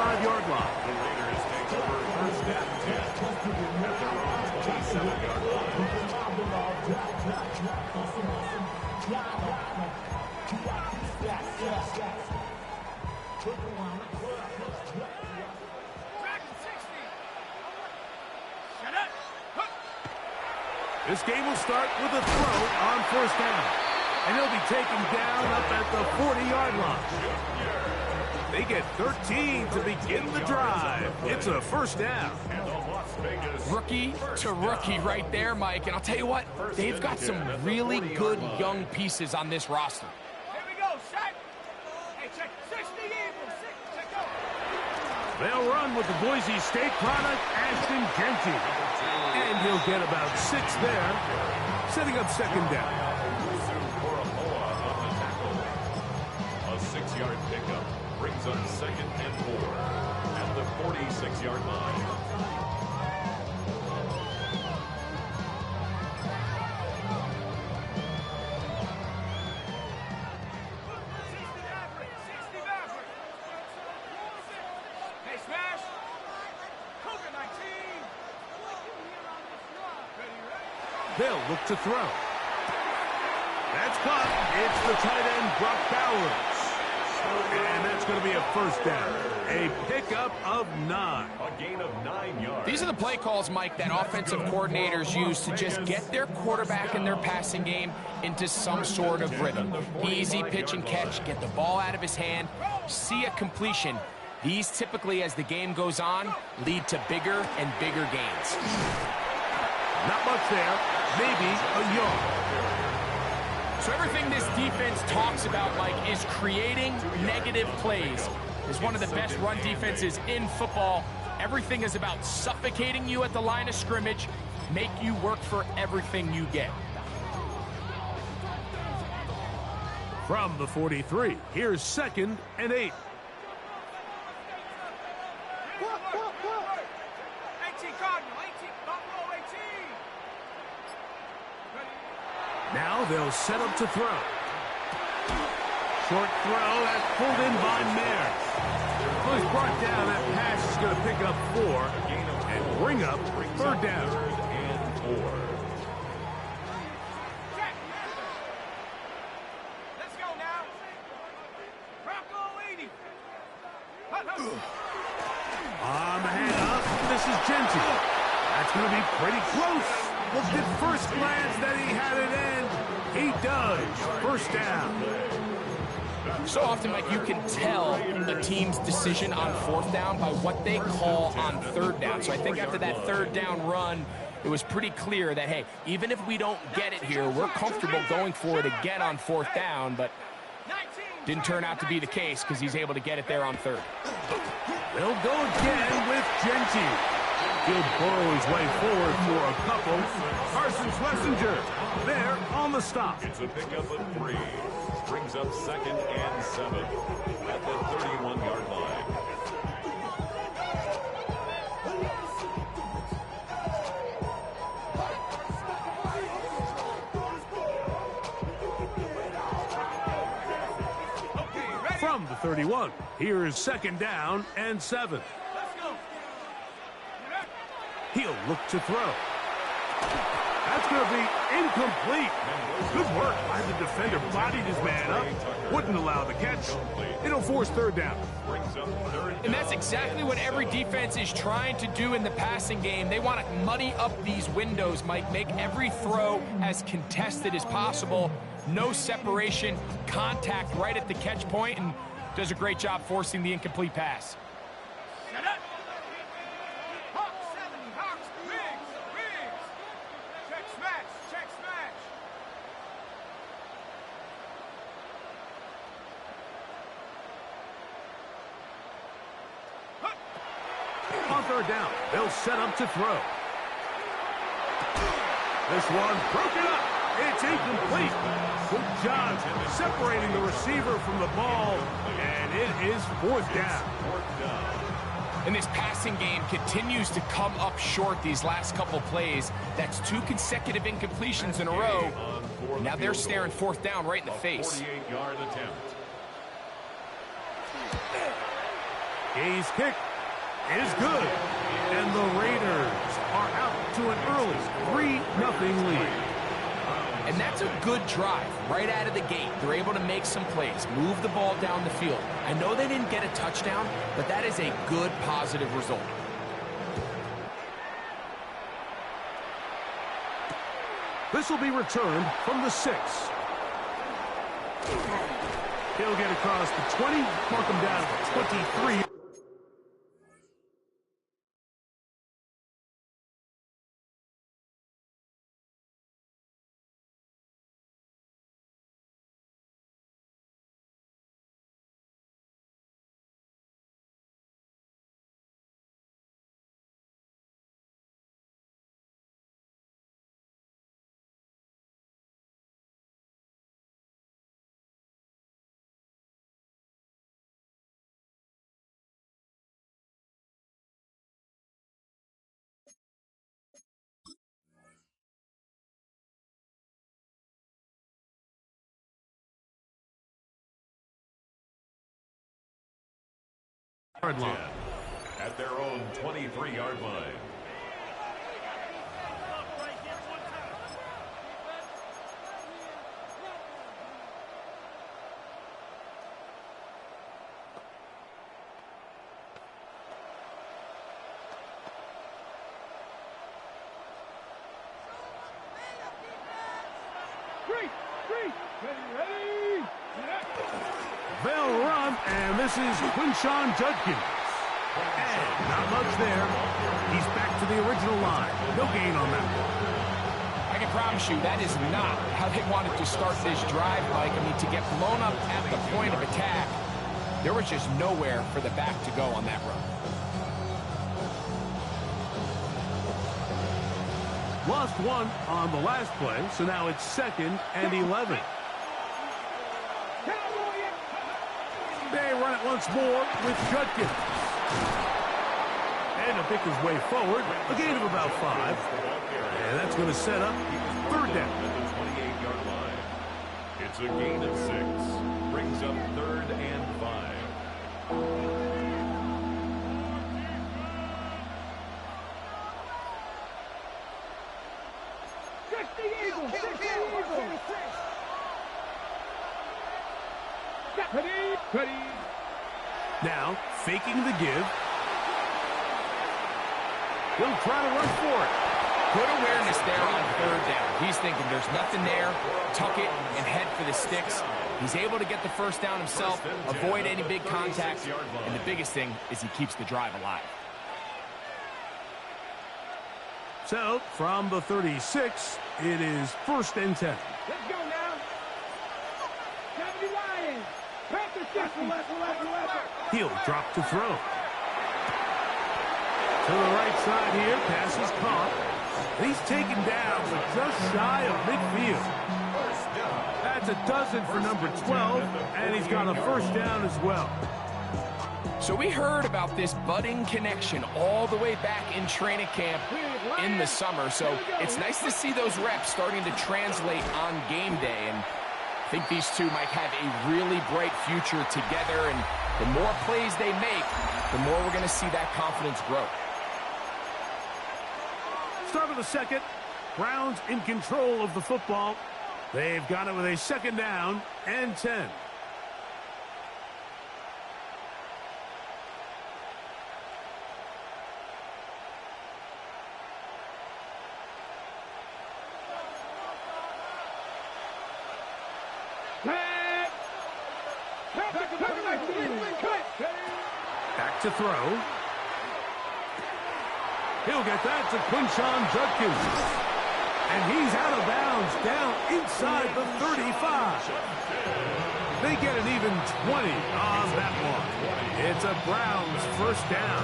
25-yard line. The Raiders take over first down 10 at their own 27-yard line. This game will start with a throw on first down. And he'll be taken down up at the 40-yard line. They get 13 to begin the drive. It's a first down. Rookie to rookie right there, Mike. And I'll tell you what, they've got some really good young pieces on this roster. Here we go, set. Hey, check 60 even. Check go. They'll run with the Boise State product, Ashton Genty. And he'll get about 6 there, setting up second down. A 6-yard pickup brings up 2nd and 4 at the 46-yard line. Hey, smash. Cougar 19. They'll look to throw. That's caught. It's the tight end, Brock Bowers. And that's going to be a first down. A pickup of 9. A gain of 9 yards. These are the play calls, Mike, that offensive coordinators use to just get their quarterback and their passing game into some sort of rhythm. Easy pitch and catch, get the ball out of his hand, see a completion. These typically, as the game goes on, lead to bigger and bigger gains. Not much there. Maybe a yard. So everything this defense talks about, Mike, is creating negative plays. It's one of the best run defenses in football. Everything is about suffocating you at the line of scrimmage, make you work for everything you get. From the 43, here's 2nd and 8. 18 Cardinal, 18, Buffalo 18. Now they'll set up to throw. Short throw, that's pulled in by Mayer. Well, he's brought down. That pass is going to pick up 4 and bring up 3rd down. 3rd and 4. Let's go now. Bronco 80. On the handoff, this is Genty. That's going to be pretty close. Looked at first glance that he had it in. He does. First down. So often, Mike, you can tell a team's decision on 4th down by what they call on 3rd down. So I think after that 3rd down run, it was pretty clear that, hey, even if we don't get it here, we're comfortable going for it again on 4th down, but didn't turn out to be the case because he's able to get it there on 3rd. They'll go again with Genty. He'll burrow his way forward for a couple. Carson Schlesinger there on the stop. It's a pickup of 3. Brings up 2nd and 7 at the 31-yard line. From the 31, here's 2nd down and 7. He'll look to throw. That's going to be incomplete. Good work by the defender. Bodied his man up. Wouldn't allow the catch. It'll force 3rd down. And that's exactly what every defense is trying to do in the passing game. They want to muddy up these windows, Mike. Make every throw as contested as possible. No separation, contact right at the catch point, and does a great job forcing the incomplete pass. On 3rd down, they'll set up to throw. This one broken up. It's incomplete. Good job separating the receiver from the ball, and it is 4th down. And this passing game continues to come up short these last couple plays. That's 2 consecutive incompletions in a row. Now they're staring 4th down right in the face. 48-yard attempt. Gay's kick is good. And the Raiders are out to an early 3-0 lead. And that's a good drive right out of the gate. They're able to make some plays, move the ball down the field. I know they didn't get a touchdown, but that is a good, positive result. This will be returned from the 6. He'll get across the 20, mark him down at 23. Line. At their own 23-yard line. They'll run, and this is Quinshon Judkins. And not much there. He's back to the original line. No gain on that one. I can promise you that is not how they wanted to start this drive, Mike. I mean, to get blown up at the point of attack, there was just nowhere for the back to go on that run. Lost one on the last play, so now it's 2nd and 11. They run it once more with Judkins. And he'll pick his way forward, a gain of about 5. And that's going to set up 3rd down. At the 28-yard line. It's a gain of 6. Brings up 3rd and 5. Now, faking the give. He'll try to run for it. Good awareness there on 3rd down. He's thinking there's nothing there, tuck it, and head for the sticks. He's able to get the 1st down himself, avoid any big contact, and the biggest thing is he keeps the drive alive. So, from the 36, it is 1st and 10. Let's go now. 70 Lions. He'll drop to throw. To the right side here, pass is caught. And he's taken down, but just shy of midfield. That's a dozen for number 12, and he's got a 1st down as well. So we heard about this budding connection all the way back in training camp in the summer. So it's nice to see those reps starting to translate on game day. And I think these two might have a really bright future together. And the more plays they make, the more we're going to see that confidence grow. Start of the 2nd. Browns in control of the football. They've got it with a 2nd down and 10. Back to throw. He'll get that to Quinshon Judkins. And he's out of bounds down inside the 35. They get an even 20 on that one. It's a Browns 1st down.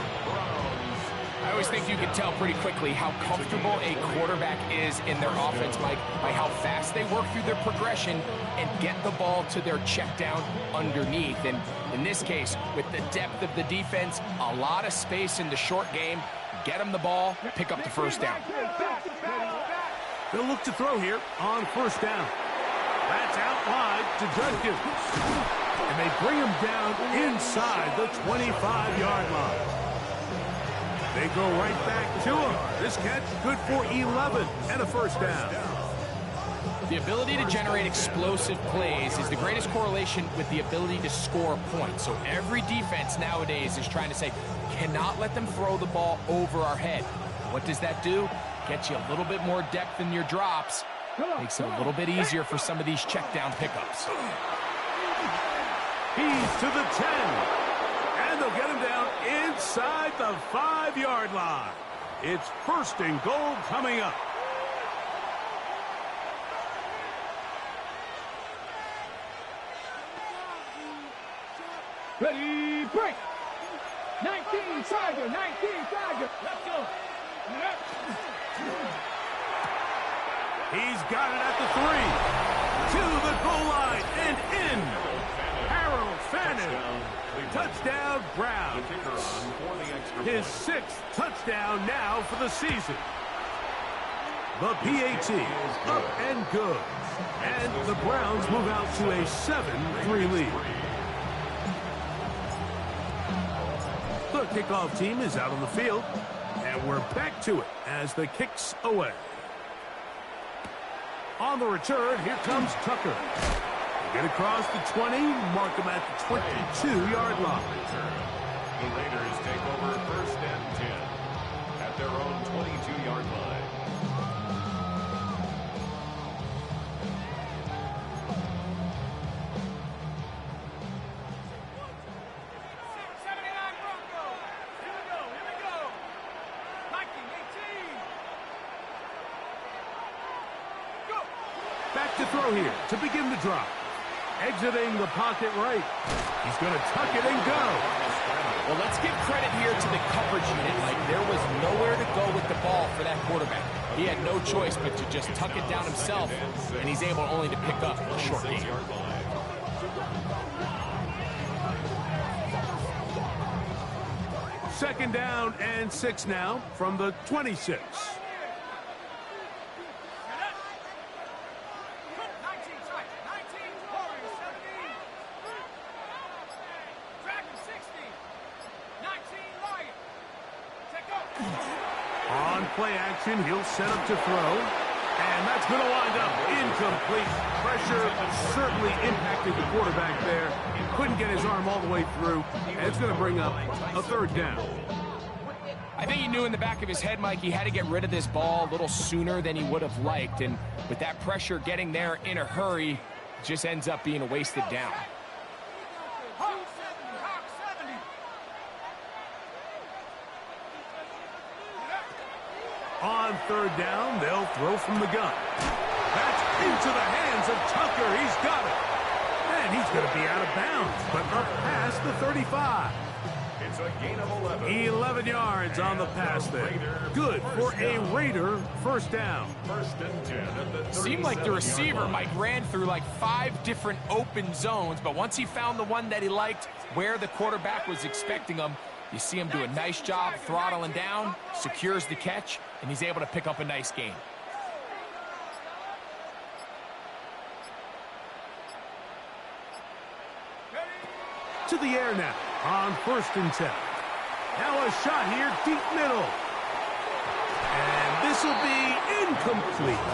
I always think you can tell pretty quickly how comfortable a quarterback is in their offense, Mike, by how fast they work through their progression and get the ball to their check down underneath. And in this case, with the depth of the defense, a lot of space in the short game, get them the ball, pick up the 1st down. They'll look to throw here on 1st down. That's out wide to Judkins. And they bring him down inside the 25-yard line. They go right back to him. This catch good for 11 and a first down. The ability to generate explosive plays is the greatest correlation with the ability to score points. So every defense nowadays is trying to say, cannot let them throw the ball over our head. What does that do? Gets you a little bit more depth in your drops. Makes it a little bit easier for some of these check down pickups. He's to the 10. And they'll get him down inside the 5-yard line. It's first and goal coming up. Ready, break. 19 Tiger, 19 Tiger. Let's go. He's got it at the 3. To the goal line and in. Harold Fannin. Touchdown, Brown. His 6th touchdown now for the season. The PAT up and good. And the Browns move out to a 7-3 lead. The kickoff team is out on the field, and we're back to it as the kick's away. On the return, here comes Tucker. They get across the 20, mark him at the 22-yard line. The Raiders take over first and 10 at their own 22-yard line. Back to throw here to begin the drive. Exiting the pocket right. He's going to tuck it and go. Well, let's give credit here to the coverage unit. Like, there was nowhere to go with the ball for that quarterback. He had no choice but to just tuck it down himself, and he's able only to pick up a short gain. Second down and 6 now from the 26. On play action, he'll set up to throw. And that's going to wind up incomplete. Pressure certainly impacted the quarterback there. Couldn't get his arm all the way through. And it's going to bring up a third down. I think he knew in the back of his head, Mike, he had to get rid of this ball a little sooner than he would have liked. And with that pressure getting there in a hurry, it just ends up being a wasted down. On third down, they'll throw from the gun. That's into the hands of Tucker. He's got it. And he's going to be out of bounds, but up past the 35. It's a gain of 11. 11 yards on the pass there. Good for a Raider first down. First and 10 at the 37-yard Seemed like the receiver, Mike, ran through like 5 different open zones, but once he found the one that he liked, where the quarterback was expecting him, you see him do a nice job throttling down, secures the catch, and he's able to pick up a nice gain. To the air now on first and 10. Now a shot here, deep middle. And this will be incomplete.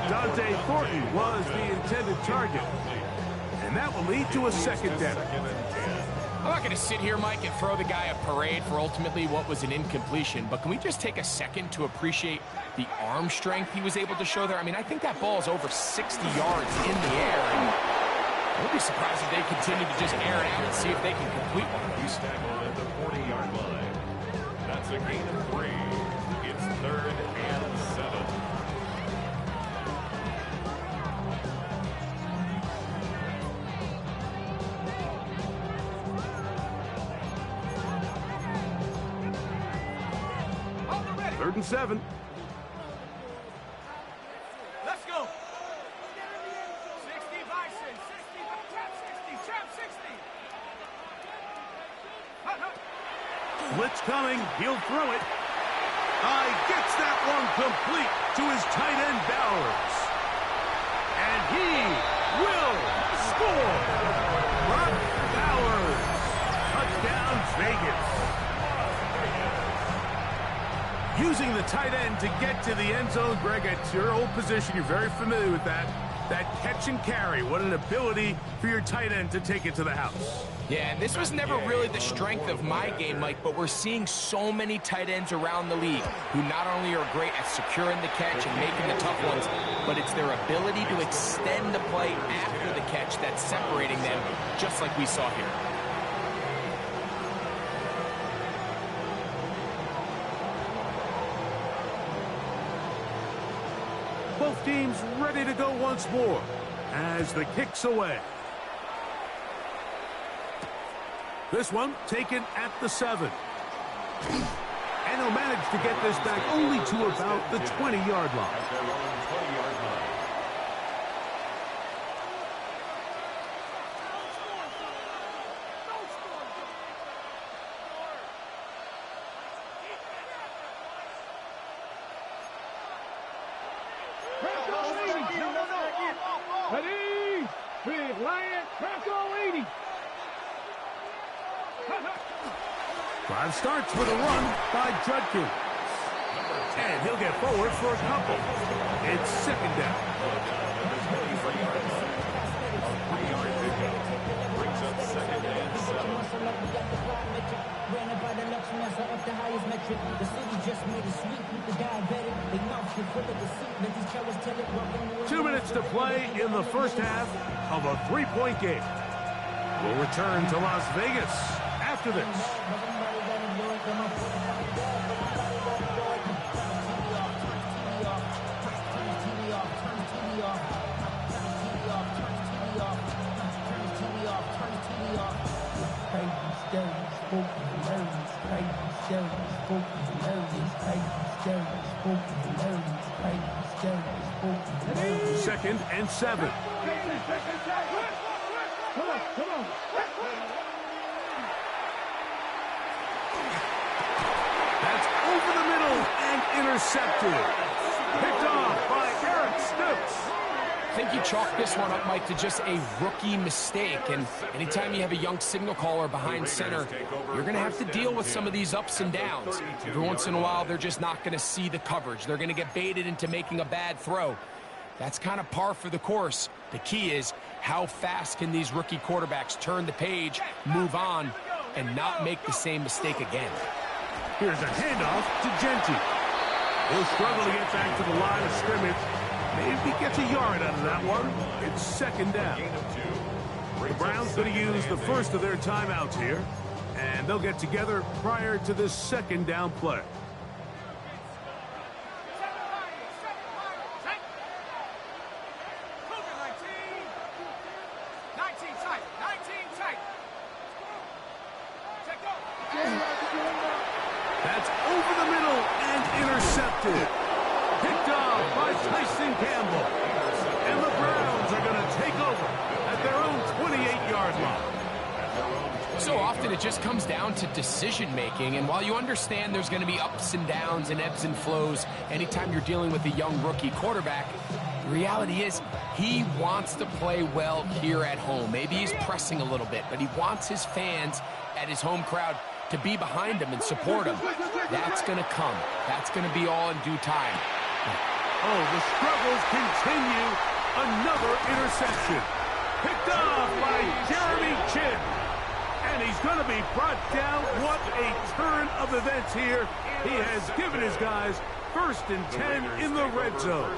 Dante Thornton was the intended target. And that will lead to a second down. I'm not going to sit here, Mike, and throw the guy a parade for ultimately what was an incompletion, but can we just take a second to appreciate the arm strength he was able to show there? I mean, I think that ball is over 60 yards in the air, and I would be surprised if they continue to just air it out and see if they can complete one of these. Tackled at the 40-yard line. That's a gain of 3. It's third and 7. Third and 7. Let's go. 60 Bison, 60, trap 60. Blitz coming. He'll throw it. Gets that one complete to his tight end Bowers. And he will score. Brock Bowers. Touchdown, Vegas. Using the tight end to get to the end zone, Greg, it's your old position. You're very familiar with that. That catch and carry. What an ability for your tight end to take it to the house. Yeah, and this was never really the strength of my game, Mike, but we're seeing so many tight ends around the league who not only are great at securing the catch and making the tough ones, but it's their ability to extend the play after the catch that's separating them, just like we saw here. Both teams ready to go once more as the kick's away. This one taken at the 7. And he'll manage to get this back only to about the 20-yard line. Ready? Big Lion, press all 80. Drive starts with a run by Judkins. And he'll get forward for a couple. It's second down. Brings up second and 7. The highest metric, the city just made it sweet with the diabetic. They mouth you full of deceit. Let these cowards tell it. 2 minutes to play in the first half of a 3-point game. We'll return to Las Vegas after this. Second and 7. Come on. That's over the middle and intercepted. Picked off by Eric Stokes. I think you chalk this one up, Mike, to just a rookie mistake. And anytime you have a young signal caller behind center, you're going to have to deal with some of these ups and downs. Every once in a while, they're just not going to see the coverage. They're going to get baited into making a bad throw. That's kind of par for the course. The key is how fast can these rookie quarterbacks turn the page, move on, and not make the same mistake again. Here's a handoff to Genty. He'll struggle to get back to the line of scrimmage. Maybe gets a yard out of that one. It's second down. The Browns going to use the first of their timeouts here, and they'll get together prior to this second down play. That's over the middle and intercepted. Picked off by Tyson Campbell. And the Browns are going to take over at their own 28-yard line. So often it just comes down to decision-making, and while you understand there's going to be ups and downs and ebbs and flows anytime you're dealing with a young rookie quarterback, the reality is he wants to play well here at home. Maybe he's pressing a little bit, but he wants his fans at his home crowd to be behind him and support him. That's going to come. That's going to be all in due time. Oh, the struggles continue. Another interception. Picked off by Jeremy Chinn. And he's going to be brought down. What a turn of events here. He has given his guys 1st and 10 in the red zone.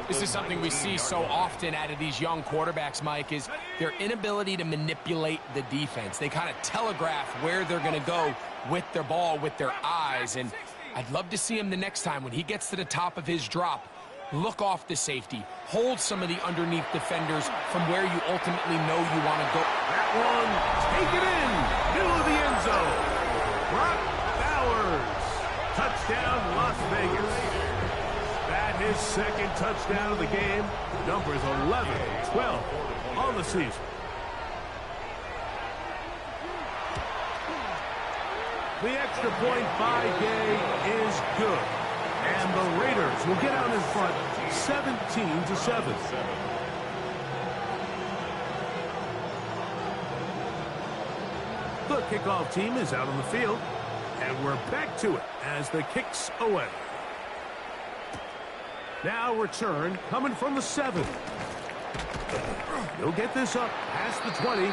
This is something we see so often out of these young quarterbacks, Mike, is their inability to manipulate the defense. They kind of telegraph where they're going to go with their ball, with their eyes. And I'd love to see him the next time when he gets to the top of his drop. Look off the safety. Hold some of the underneath defenders from where you ultimately know you want to go. That one, take it in, middle of the end zone. Brock Bowers, touchdown Las Vegas. That his second touchdown of the game. Numbers 11, 12 on the season. The extra point by Gay is good. And the Raiders will get out in front 17-7. kickoff team is out on the field. And we're back to it as the kick's away. Now return coming from the 7. He'll get this up past the 20.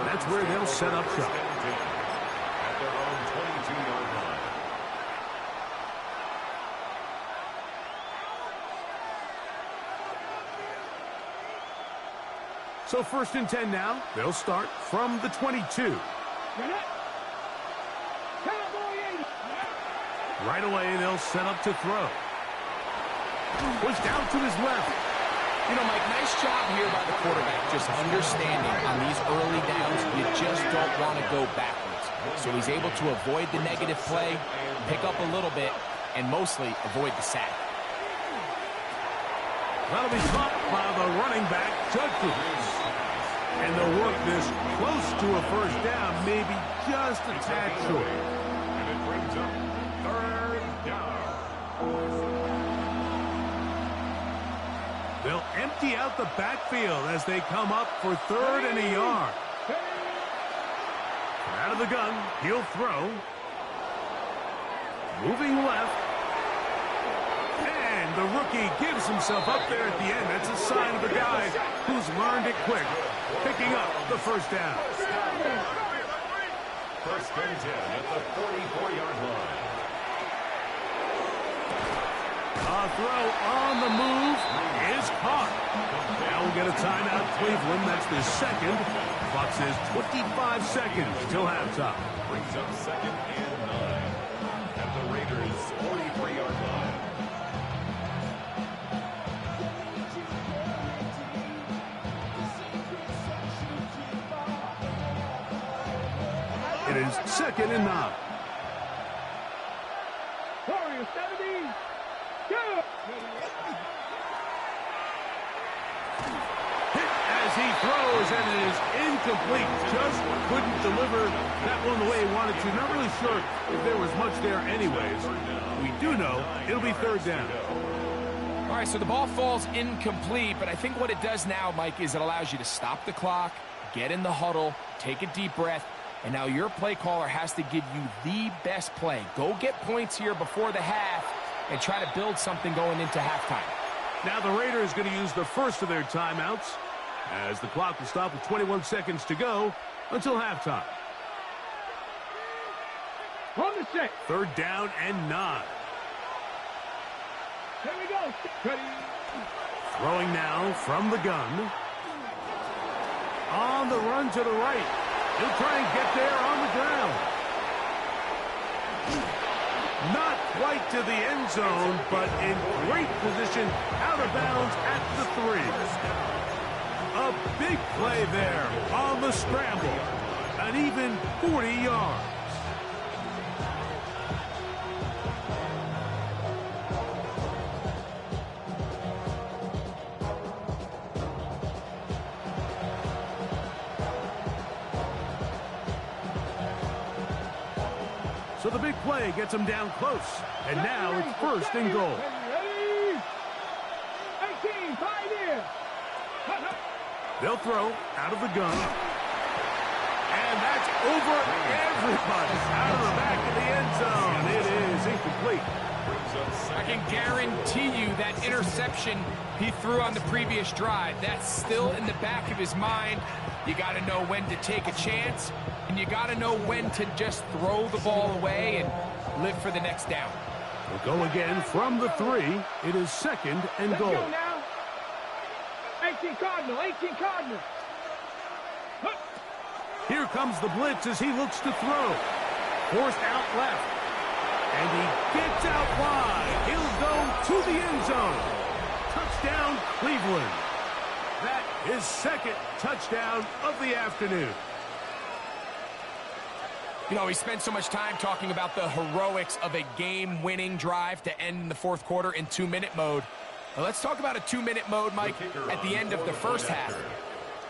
That's where they'll set up shop. At their own 22-yard line. So 1st and 10 now. They'll start from the 22. Right away, they'll set up to throw. Push down to his left. You know, Mike, nice job here by the quarterback, just understanding on these early downs, you just don't want to go backwards. So he's able to avoid the negative play, pick up a little bit, and mostly avoid the sack. That'll be caught by the running back, Judkins. And they'll work this close to a 1st down, maybe just a tad short. And it brings up 3rd down. They'll empty out the backfield as they come up for 3rd and a yard. Out of the gun, he'll throw. Moving left. And the rookie gives himself up there at the end. That's a sign of a guy who's learned it quick. Picking up the 1st down. 1st and 10 at the 44-yard line. A throw on the move is caught. Now we'll get a timeout, Cleveland. That's the 2nd. Clock says 25 seconds till halftime. Brings up 2nd and 9 at the Raiders' 43-yard line. It is 2nd and 9. Warriors 70. Go. Hit as he throws, and it is incomplete. Just couldn't deliver that one the way he wanted to. Not really sure if there was much there anyways. We do know it'll be 3rd down. All right, so the ball falls incomplete, but I think what it does now, Mike, is it allows you to stop the clock, get in the huddle, take a deep breath, and now your play caller has to give you the best play. Go get points here before the half and try to build something going into halftime. Now the Raiders going to use the first of their timeouts as the clock will stop with 21 seconds to go until halftime. On the 6. 3rd down and 9. Here we go. Ready. Throwing now from the gun. On the run to the right. He'll try and get there on the ground. Not quite to the end zone, but in great position out of bounds at the 3. A big play there on the scramble. An even 40 yards. So the big play gets him down close. And now it's 1st and goal. Ready. 18, 5 here. They'll throw out of the gun. And that's over everybody. Out of the back of the end zone. It is incomplete. I can guarantee you that interception he threw on the previous drive, that's still in the back of his mind. You got to know when to take a chance, and you got to know when to just throw the ball away and live for the next down. We'll go again from the 3. It is 2nd and Let's goal. go now. 18 Cardinal, 18 Cardinal. Here comes the blitz as he looks to throw. Forced out left. And he gets out wide. He'll go to the end zone. Touchdown, Cleveland. That is 2nd touchdown of the afternoon. You know, we spent so much time talking about the heroics of a game-winning drive to end in the 4th quarter in 2-minute mode. Now let's talk about a 2-minute mode, Mike, at the end of the first half.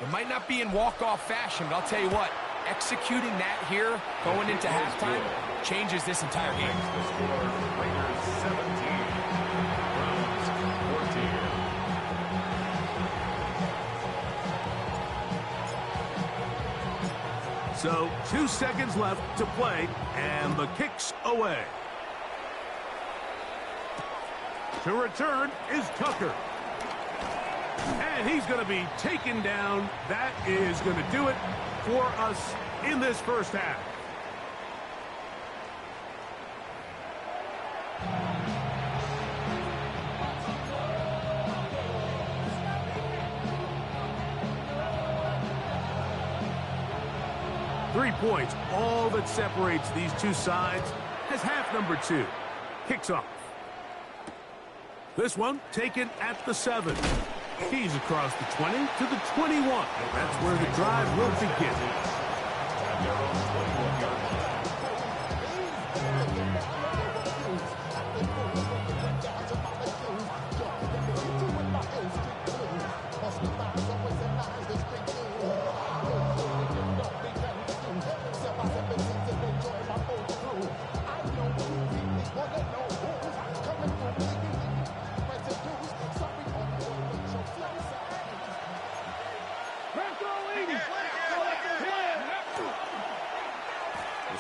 It might not be in walk-off fashion, but I'll tell you what, executing that here going into halftime changes this entire game. The score, Raiders 17, Browns 14. So 2 seconds left to play, and the kick's away. To return is Tucker. And he's going to be taken down. That is going to do it for us in this first half. Three points, all that separates these two sides, as half number 2 kicks off. This one taken at the 7. He's across the 20 to the 21. That's where the drive will begin.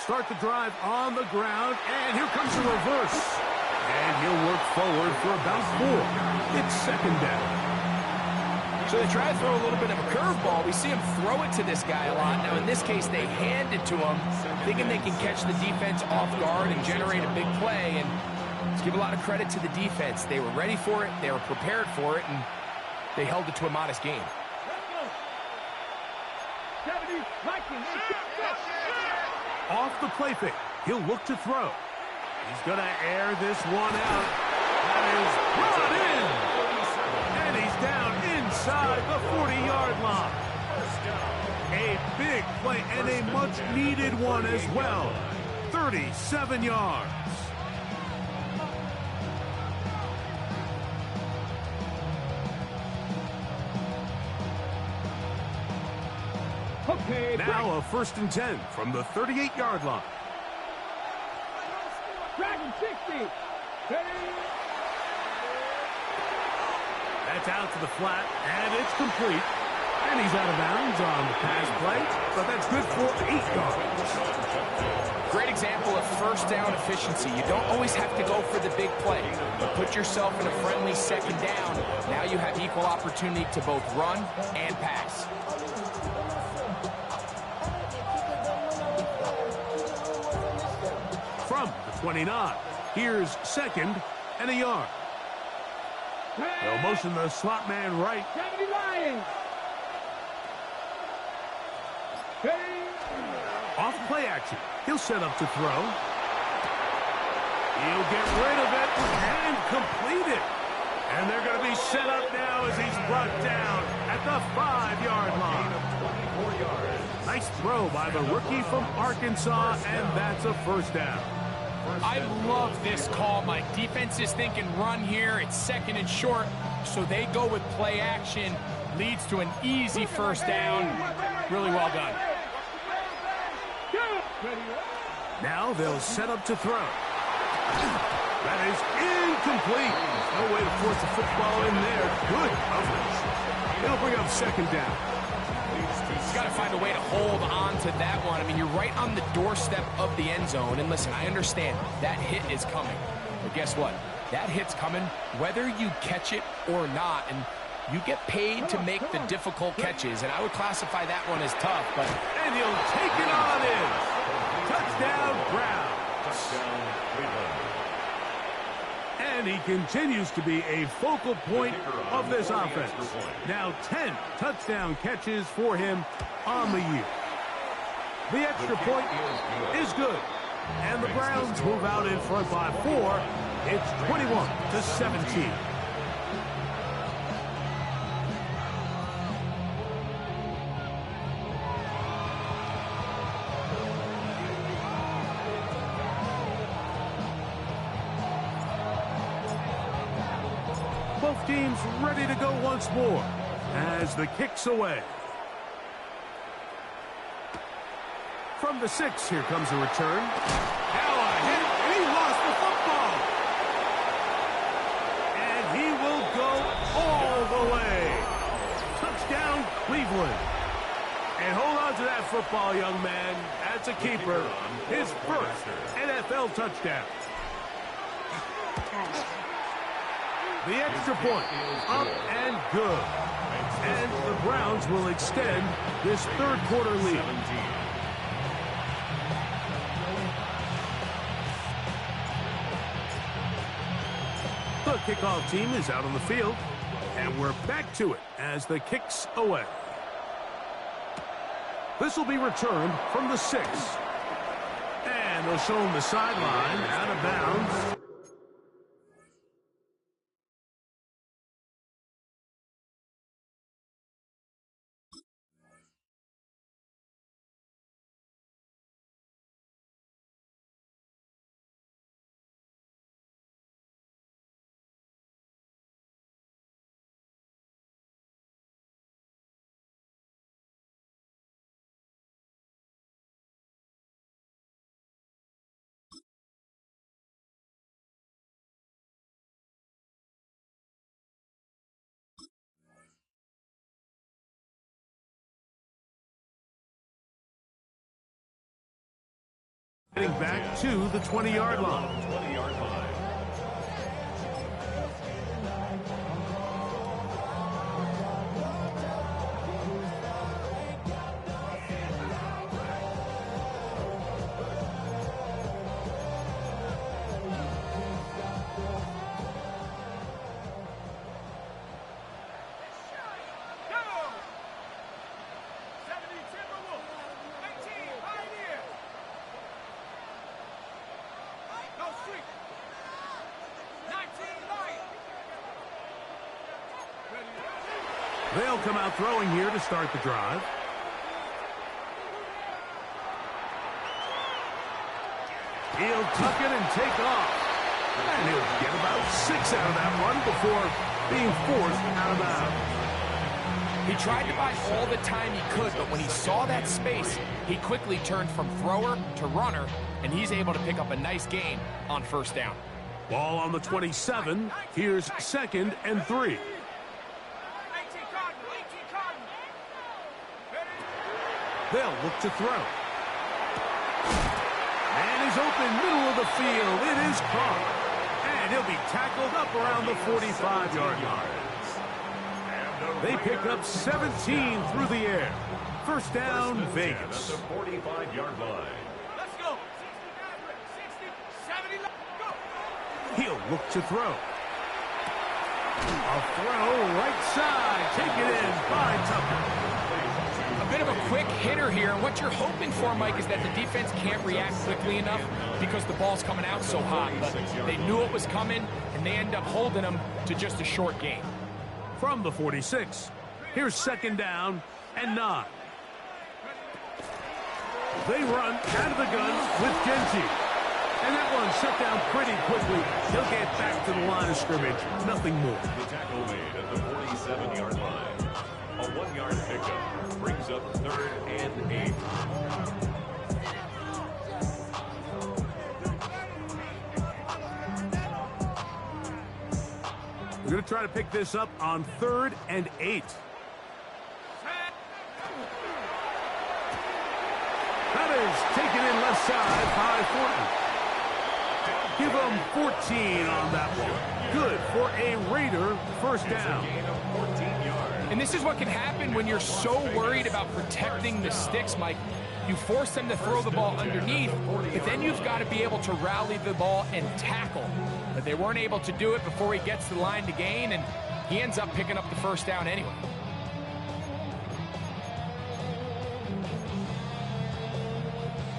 Start the drive on the ground, and here comes the reverse. And he'll work forward for about 4. It's second down. So they try to throw a little bit of a curveball. We see him throw it to this guy a lot. Now, in this case, they hand it to him, thinking they can catch the defense off guard and generate a big play. And let's give a lot of credit to the defense. They were ready for it, they were prepared for it, and they held it to a modest game. Off the play fake, he'll look to throw. He's going to air this one out. That is brought in. And he's down inside the 40-yard line. A big play and a much-needed one as well. 37 yards. Now a 1st and 10 from the 38-yard line. Dragon 60. That's out to the flat, and it's complete. And he's out of bounds on the pass play, but that's good for 8 yards. Great example of first down efficiency. You don't always have to go for the big play, but put yourself in a friendly second down. Now you have equal opportunity to both run and pass. From the 29, here's 2nd and a yard. They'll motion the slot man right. 70 Lions. Off play action. He'll set up to throw. He'll get rid of it and complete it. And they're going to be set up now as he's brought down at the 5-yard line. Nice throw by the rookie from Arkansas, and that's a first down. I love this call. My defense is thinking run here. It's 2nd and short, so they go with play action. Leads to an easy first down. Really well done. Now they'll set up to throw. That is incomplete. No way to force the football in there. Good coverage. It'll bring up 2nd down. He's got to find a way to hold on to that one. I mean, you're right on the doorstep of the end zone. And listen, I understand that hit is coming. But guess what? That hit's coming whether you catch it or not. And you get paid to make the difficult catches. And I would classify that one as tough. But and he'll take it on in. Touchdown, Brown. Touchdown, Cleveland. And he continues to be a focal point of this offense. Now 10 touchdown catches for him on the year. The extra point is good. And the Browns move out in front by 4. It's 21-17. Both teams ready to go once more as the kick's away. From the 6, here comes a return. Now a hit, and he lost the football. And he will go all the way. Touchdown, Cleveland. And hold on to that football, young man. That's a keeper. His first NFL touchdown. The extra point, up and good. And the Browns will extend this third quarter lead. The kickoff team is out on the field, and we're back to it as the kick's away. This will be returned from the 6. And they'll show him the sideline, out of bounds. Getting back to the 20-yard line. 20-yard line. They'll come out throwing here to start the drive. He'll tuck it and take off. And he'll get about 6 out of that run before being forced out of bounds. He tried to buy all the time he could, but when he saw that space, he quickly turned from thrower to runner, and he's able to pick up a nice gain on first down. Ball on the 27. Here's 2nd and 3. They'll look to throw. And he's open middle of the field. It is caught. And he'll be tackled up around the 45-yard line. They pick up 17 through the air. First down, Vegas. At the 45-yard line. Let's go. 60, 70, go. He'll look to throw. A throw right side. Take it in by Tucker. A bit of a quick hitter here, and what you're hoping for, Mike, is that the defense can't react quickly enough because the ball's coming out so hot. But they knew it was coming, and they end up holding them to just a short gain. From the 46, here's 2nd down and 9. They run out of the gun with Genji. And that one shut down pretty quickly. He'll get back to the line of scrimmage. Nothing more. The tackle made at the 47-yard line. A 1-yard pickup brings up 3rd and 8. We're going to try to pick this up on 3rd and 8. That is taken in left side by Fortin. Give them 14 on that one. Good for a Raider first down. And this is what can happen when you're so worried about protecting the sticks, Mike. You force them to throw the ball underneath, but then you've got to be able to rally the ball and tackle. But they weren't able to do it before he gets to the line to gain, and he ends up picking up the first down anyway.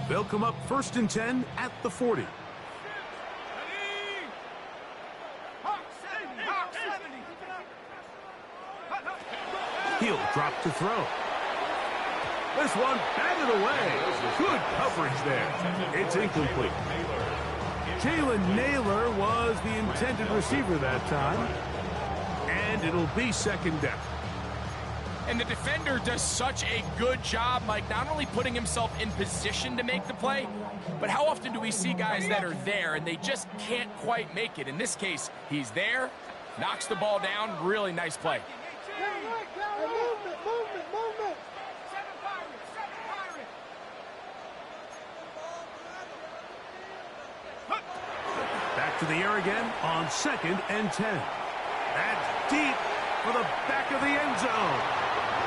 They'll come up 1st and 10 at the 40. He'll drop to throw. This one batted away. Good coverage there. It's incomplete. Jalen Naylor was the intended receiver that time. And it'll be 2nd down. And the defender does such a good job, Mike, not only putting himself in position to make the play, but how often do we see guys that are there and they just can't quite make it? In this case, he's there, knocks the ball down. Really nice play. To the air again on 2nd and 10. That's deep for the back of the end zone.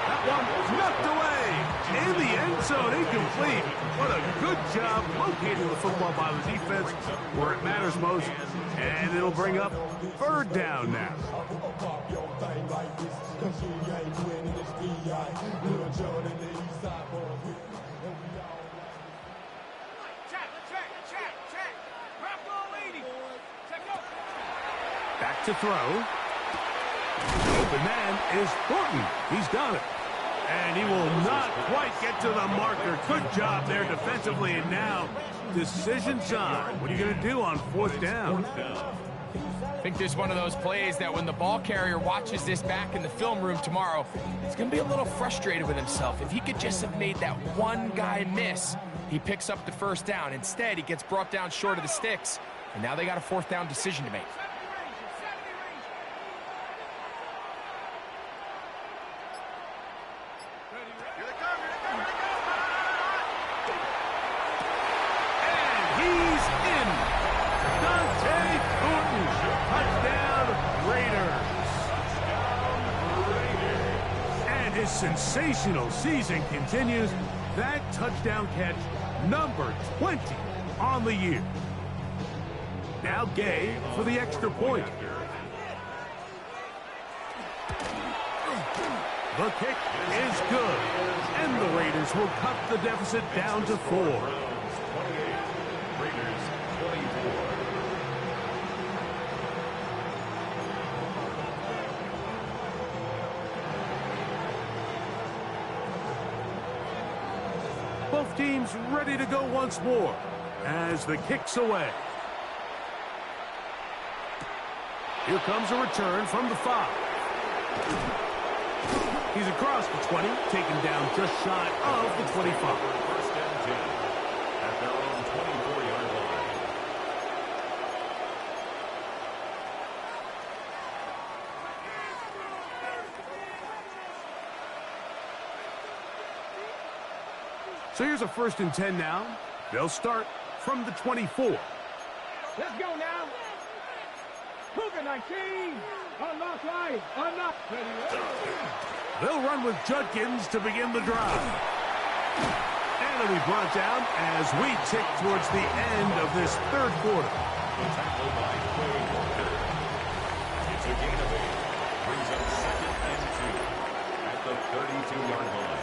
That one knocked away. In the end zone, incomplete. What a good job locating the football by the defense where it matters most. And it'll bring up 3rd down now. Back to throw. The open man is Thornton. He's got it. And he will not quite get to the marker. Good job there defensively. And now, decision time. What are you going to do on 4th down? I think this is one of those plays that when the ball carrier watches this back in the film room tomorrow, he's going to be a little frustrated with himself. If he could just have made that one guy miss, he picks up the 1st down. Instead, he gets brought down short of the sticks. And now they got a 4th down decision to make. His sensational season continues. That touchdown catch, number 20 on the year. Now Gay for the extra point. The kick is good, and the Raiders will cut the deficit down to 4. Raiders 24. Both teams ready to go once more as the kick's away. Here comes a return from the 5. He's across the 20, taken down just shy of the 25. 1st and 10 at their own 24-yard line. So here's a 1st and 10 now. They'll start from the 24. Let's go now. Cougar 19. Unlock right. Unlock. They'll run with Judkins to begin the drive. And it'll be brought down as we tick towards the end of this 3rd quarter. Tackle by Quay Walker. It's a gain of 8. Brings up 2nd and 2 at the 32-yard line.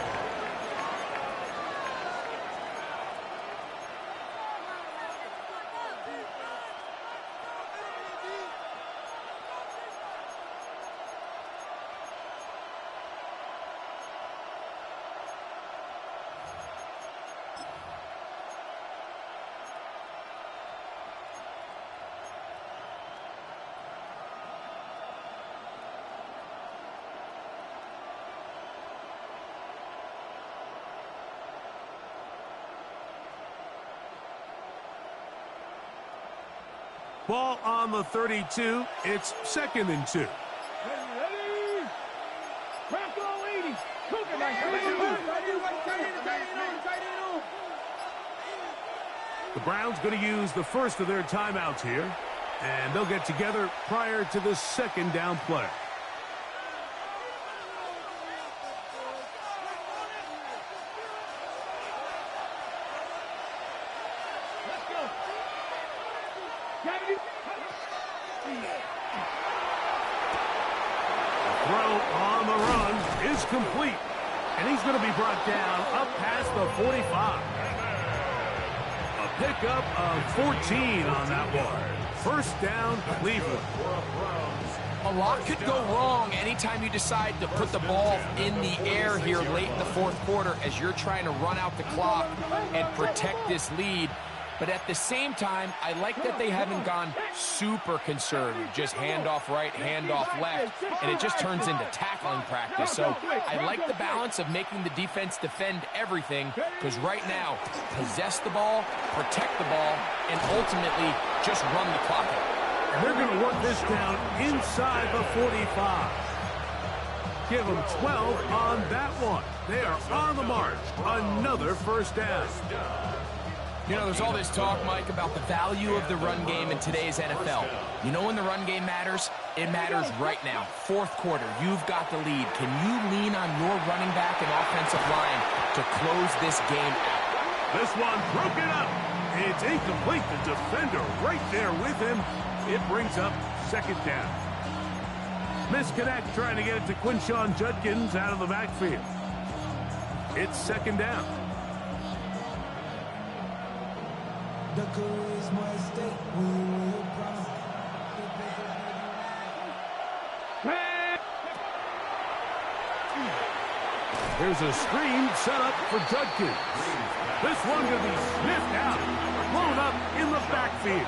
Ball on the 32. It's 2nd and 2. Ready? Bronco 80. Cougar 19. The Browns going to use the first of their timeouts here, and they'll get together prior to the 2nd down play. Throw on the run is complete, and he's going to be brought down up past the 45. A pickup of 14 on that one. 1st down, Cleveland. A lot could go wrong anytime you decide to put the ball in the air here late in the 4th quarter as you're trying to run out the clock and protect this lead. But at the same time, I like that they haven't gone super conservative, just handoff right, handoff left, and it just turns into tackling practice. So I like the balance of making the defense defend everything, because right now, possess the ball, protect the ball, and ultimately just run the clock out. And they're going to work this down inside the 45. Give them 12 on that one. They are on the march. Another 1st down. You know, there's all this talk, Mike, about the value of the run game in today's NFL. You know when the run game matters? It matters right now. Fourth quarter, you've got the lead. Can you lean on your running back and offensive line to close this game out? This one broken up. It's incomplete. The defender right there with him. It brings up second down. Misconnect trying to get it to Quinshon Judkins out of the backfield. It's second down. The charisma at stake, we will prosper. There's a screen set up for Judkins. This one going to be sniffed out, blown up in the backfield.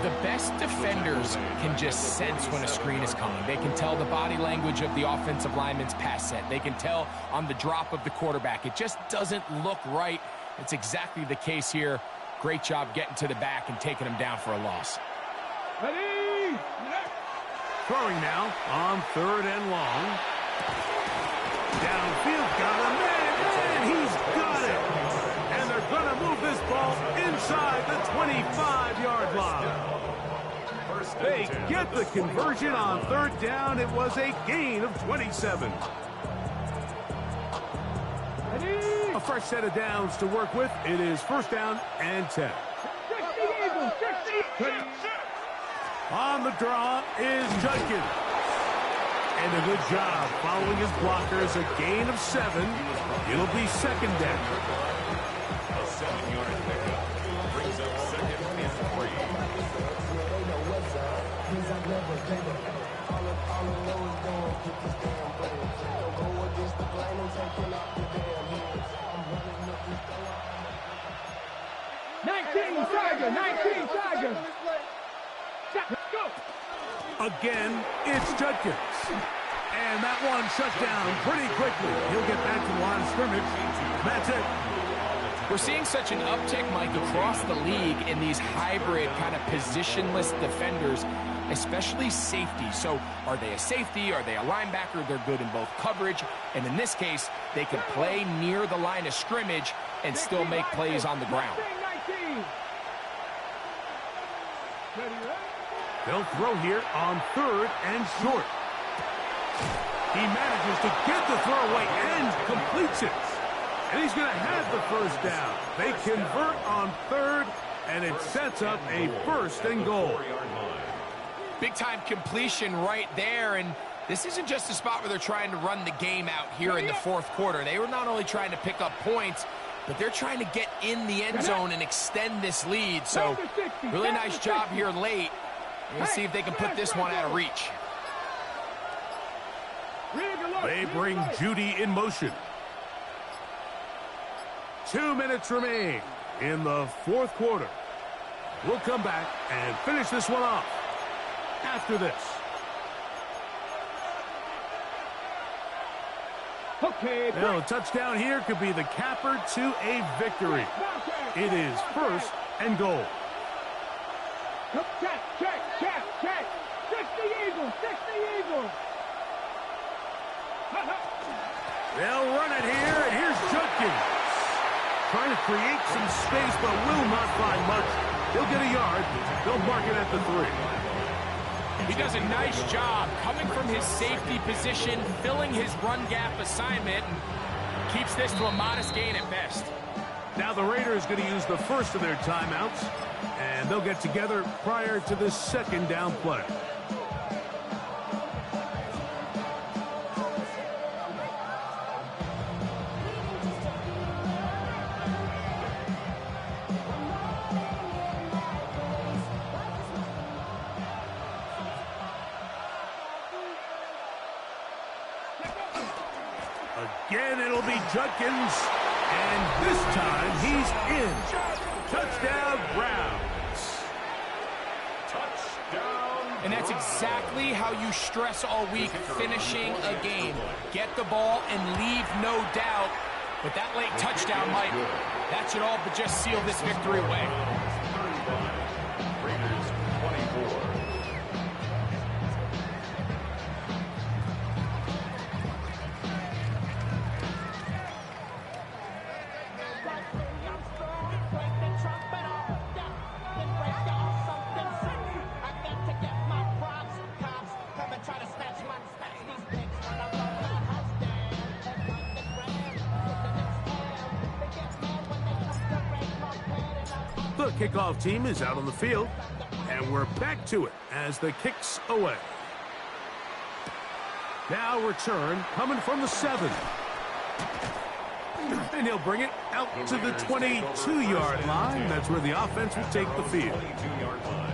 The best defenders can just sense when a screen is coming. They can tell the body language of the offensive lineman's pass set. They can tell on the drop of the quarterback. It just doesn't look right. It's exactly the case here. Great job getting to the back and taking him down for a loss. Ready? Throwing now on third and long. Downfield, got a man, and he's got it. And they're going to move this ball inside the 25-yard line. They get the conversion on third down. It was a gain of 27. A fresh set of downs to work with. It is first down and 10. On the draw is Judkins. And a good job following his blockers. A gain of 7. It'll be second down. A 7-yard pickup brings up second and 3. Again, it's Judkins. And that one shut down pretty quickly. He'll get back to the line of scrimmage. That's it. We're seeing such an uptick, Mike, across the league in these hybrid kind of positionless defenders, especially safety. So are they a safety? Are they a linebacker? They're good in both coverage. And in this case, they can play near the line of scrimmage and still make plays on the ground. They'll throw here on third and short. He manages to get the throw away and completes it. And he's going to have the first down. They convert on third, and it sets up a first and goal. Big-time completion right there, and this isn't just a spot where they're trying to run the game out here in the fourth quarter. They were not only trying to pick up points, but they're trying to get in the end zone and extend this lead. So really nice job here late. We'll see if they can put this one out of reach. They bring Judy in motion. 2 minutes remain in the fourth quarter. We'll come back and finish this one off after this. Okay. Now, a touchdown here could be the capper to a victory. It is first and goal. Check. 60 Eagles. They'll run it here, and here's Judkins. Trying to create some space, but will not find much. He'll get a yard. They'll mark it at the 3. He does a nice job coming from his safety position, filling his run gap assignment, and keeps this to a modest gain at best. Now the Raiders going to use the first of their timeouts, and they'll get together prior to the second down play. Again, it'll be Judkins, and this time he's in. Touchdown, Browns. Touchdown. And that's exactly how you stress all week, finishing a game. Get the ball and leave no doubt. But that late touchdown, Mike, that should all but just seal this victory away. Raiders 24. The kickoff team is out on the field, and we're back to it as the kick's away. Now return coming from the 7. And he'll bring it out to the 22-yard line. That's where the offense will take the field. 22-yard line.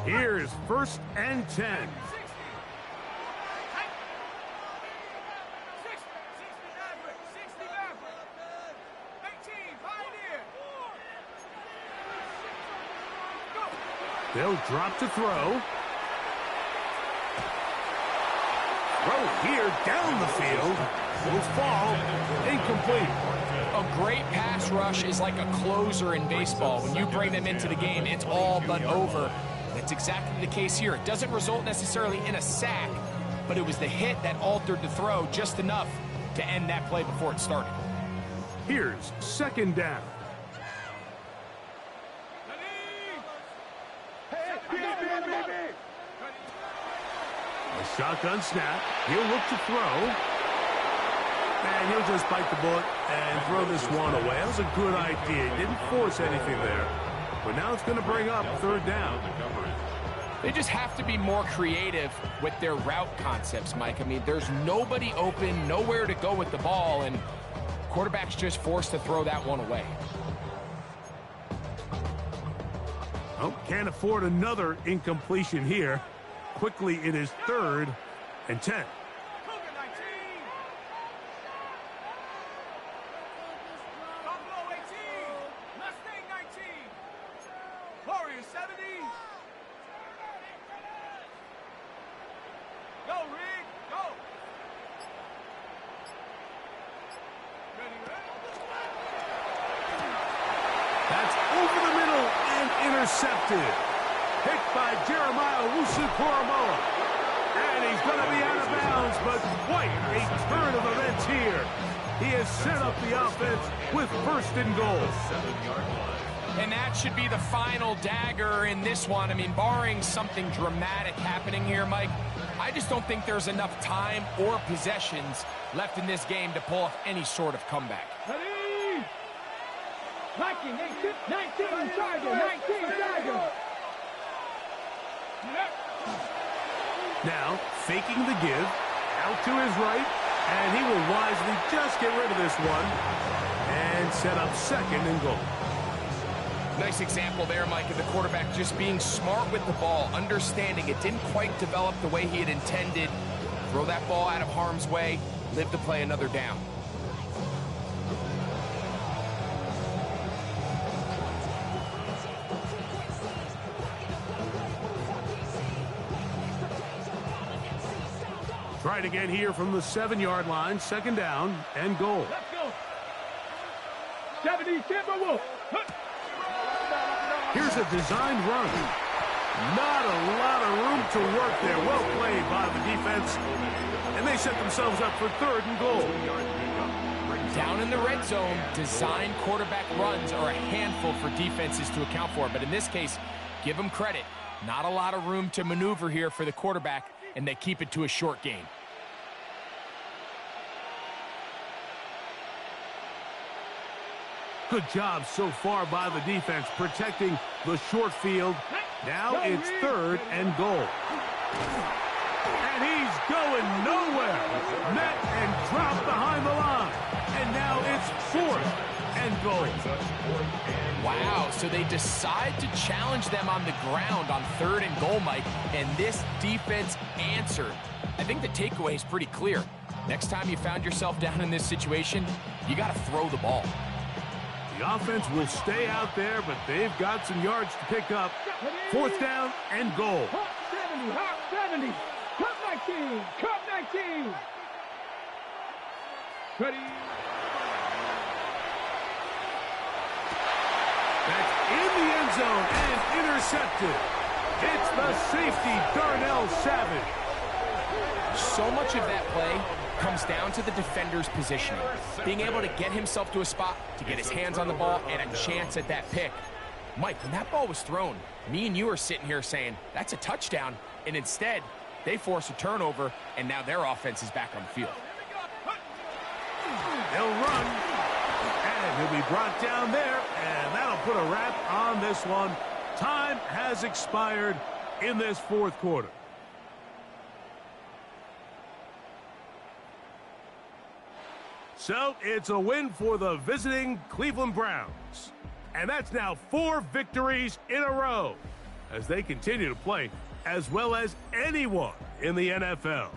Here's 1st and 10. They'll drop to throw. Throw here down the field. Will fall incomplete. A great pass rush is like a closer in baseball. When you bring them into the game, it's all but over. That's exactly the case here. It doesn't result necessarily in a sack, but it was the hit that altered the throw just enough to end that play before it started. Here's 2nd down. A shotgun snap. He'll look to throw. And he'll just bite the bullet and throw this one away. That was a good idea. He didn't force anything there. But now it's going to bring up 3rd down. They just have to be more creative with their route concepts, Mike. I mean, there's nobody open, nowhere to go with the ball, and quarterback's just forced to throw that one away. Oh, can't afford another incompletion here. Quickly, it is 3rd and 10. That's over the middle and intercepted. Picked by Jeremiah Wusu-Koromoa. And he's going to be out of bounds, but quite a turn of events here. He has set up the offense with 1st and goal. 7-yard line. And that should be the final dagger in this one. I mean, barring something dramatic happening here, Mike, I just don't think there's enough time or possessions left in this game to pull off any sort of comeback. 19 Tiger, 19 Tiger. Now, faking the give, out to his right, and he will wisely just get rid of this one and set up 2nd and goal. Nice example there, Mike, of the quarterback just being smart with the ball, understanding it didn't quite develop the way he had intended. Throw that ball out of harm's way, live to play another down. Tried again here from the 7-yard line, 2nd down and goal. Let's go. 70 Timberwolves. Here's a designed run. Not a lot of room to work there. Well played by the defense. And they set themselves up for 3rd and goal. Down in the red zone, designed quarterback runs are a handful for defenses to account for. But in this case, give them credit. Not a lot of room to maneuver here for the quarterback, and they keep it to a short game. Good job so far by the defense protecting the short field. Now it's 3rd and goal. And he's going nowhere. Met and dropped behind the line. And now it's 4th and goal. Wow, so they decide to challenge them on the ground on 3rd and goal, Mike, and this defense answered. I think the takeaway is pretty clear. Next time you found yourself down in this situation, you got to throw the ball. The offense will stay out there, but they've got some yards to pick up. 4th down and goal. Hot 70. Cup 19. Cup 19. Ready. That's in the end zone and intercepted. It's the safety, Darnell Savage. So much of that play comes down to the defender's positioning. Being able to get himself to a spot, to get his hands on the ball, and a chance at that pick. Mike, when that ball was thrown, me and you are sitting here saying, that's a touchdown, and instead, they force a turnover, and now their offense is back on the field. They'll run, and he'll be brought down there, and that'll put a wrap on this one. Time has expired in this fourth quarter. So it's a win for the visiting Cleveland Browns. And that's now 4 victories in a row as they continue to play as well as anyone in the NFL.